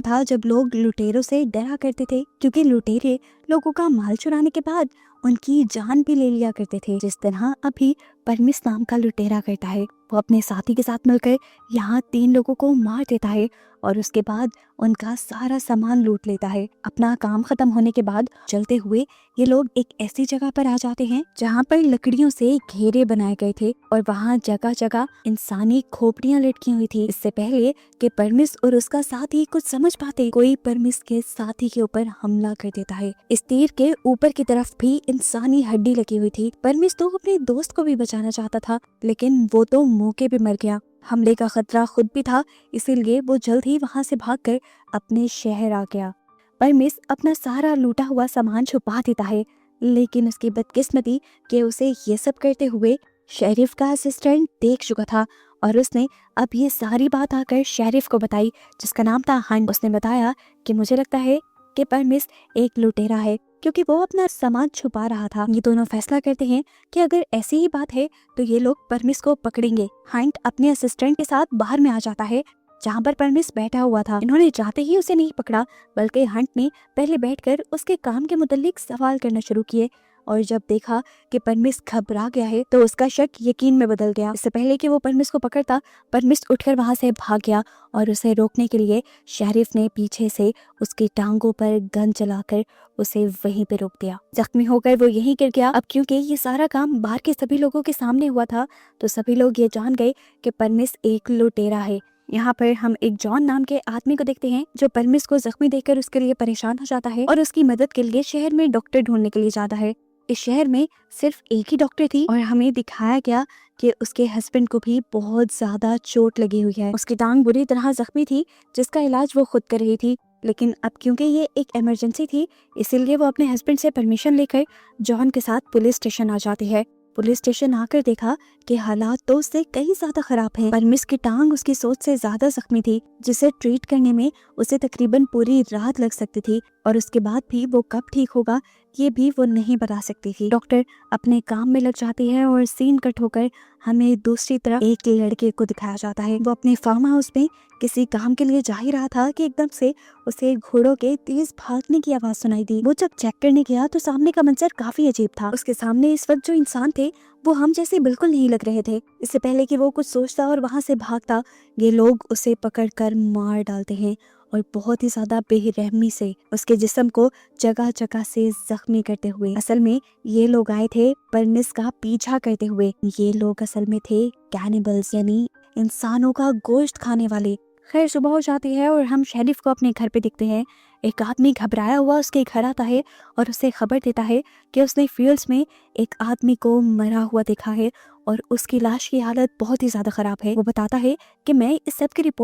था जब लोग लुटेरों से डरा करते थे, क्योंकि लुटेरे लोगों का माल चुराने के बाद उनकी जान भी ले लिया करते थे। जिस तरह अभी परमिस नाम का लुटेरा करता है, वो अपने साथी के साथ मिलकर यहाँ 3 लोगों को मार देता है और उसके बाद उनका सारा सामान लूट लेता है। अपना काम खत्म होने के बाद चलते हुए ये लोग एक ऐसी जगह पर आ जाते हैं जहाँ पर लकड़ियों से घेरे बनाए गए थे और वहाँ जगह जगह इंसानी खोपड़ियाँ लटकी हुई थी। इससे पहले कि परमिस और उसका साथी कुछ समझ पाते, कोई परमिस के साथी के ऊपर हमला कर देता है। इस तीर के ऊपर की तरफ भी इंसानी हड्डी लगी हुई थी। परमिस तो अपने दोस्त को भी बचाना चाहता था, लेकिन वो तो मौके पे मर गया। हमले का खतरा खुद भी था, इसीलिए वो जल्द ही वहाँ से भागकर अपने शहर आ गया। परमिस अपना सारा लूटा हुआ सामान छुपा देता है, लेकिन उसकी बदकिस्मती कि उसे ये सब करते हुए शेरिफ का असिस्टेंट देख चुका था और उसने अब ये सारी बात आकर शेरिफ को बताई, जिसका नाम था हंट। उसने बताया कि मुझे लगता है कि परमिस एक लुटेरा है, क्योंकि वो अपना सामान छुपा रहा था। ये दोनों फैसला करते हैं कि अगर ऐसी ही बात है तो ये लोग परमिस को पकड़ेंगे। हंट अपने असिस्टेंट के साथ बाहर में आ जाता है जहाँ पर परमिस बैठा हुआ था। इन्होंने जाते ही उसे नहीं पकड़ा, बल्कि हंट ने पहले बैठकर उसके काम के मुतालिक सवाल करना शुरू किए और जब देखा कि परमिस घबरा गया है तो उसका शक यकीन में बदल गया। इससे पहले कि वो परमिस को पकड़ता, परमिस उठकर वहां से भाग गया और उसे रोकने के लिए शेरिफ ने पीछे से उसकी टांगों पर गन चलाकर उसे वहीं पे रोक दिया। जख्मी होकर वो यहीं गिर गया। अब क्योंकि ये सारा काम बाहर के सभी लोगों के सामने हुआ था, तो सभी लोग ये जान गए कि परमिस एक लुटेरा है। यहाँ पर हम एक जॉन नाम के आदमी को देखते हैं जो परमिस को जख्मी देखकर उसके लिए परेशान हो जाता है और उसकी मदद के लिए शहर में डॉक्टर ढूंढने के लिए जाता है। इस शहर में सिर्फ एक ही डॉक्टर थी और हमें दिखाया गया कि उसके हस्बैंड को भी बहुत ज्यादा चोट लगी हुई है। उसकी टांग बुरी तरह जख्मी थी, जिसका इलाज वो खुद कर रही थी, लेकिन अब क्योंकि ये एक इमरजेंसी थी, इसीलिए वो अपने हस्बैंड से परमिशन लेकर जॉन के साथ पुलिस स्टेशन आ जाती है। पुलिस स्टेशन आकर देखा कि हालात तो उससे कई ज्यादा खराब हैं। परमिस की टांग उसकी सोच से ज्यादा जख्मी थी, जिसे ट्रीट करने में उसे तकरीबन पूरी रात लग सकती थी और उसके बाद भी वो कब ठीक होगा ये भी वो नहीं बता सकती थी। डॉक्टर अपने काम में लग जाती है और सीन कट होकर हमें दूसरी तरफ एक लड़के को दिखाया जाता है। वो अपने फार्म हाउस में किसी काम के लिए जा ही रहा था कि एकदम से उसे घोड़ों के तेज भागने की आवाज सुनाई दी। वो जब चेक करने गया तो सामने का मंजर काफी अजीब था। उसके सामने इस वक्त जो इंसान थे वो हम जैसे बिल्कुल नहीं लग रहे थे। इससे पहले कि वो कुछ सोचता और वहां से भागता, ये लोग उसे पकड़कर मार डालते हैं और बहुत ही ज्यादा बेरहमी से उसके जिस्म को जगह जगह से जख्मी करते हुए। असल में ये लोग आए थे परमिस का पीछा करते हुए। ये लोग असल में थे कैनिबल्स, यानी इंसानों का गोश्त खाने वाले। खैर सुबह हो जाती है और हम शेरिफ को अपने घर पे दिखते हैं। एक आदमी घबराया हुआ उसके घर आता है और उसे खबर देता है कि उसने फील्ड्स में एक आदमी को मरा हुआ देखा है और उसकी लाश की हालत बहुत ही ज्यादा खराब है। वो बताता है कि मैं इस सब की रिपोर्ट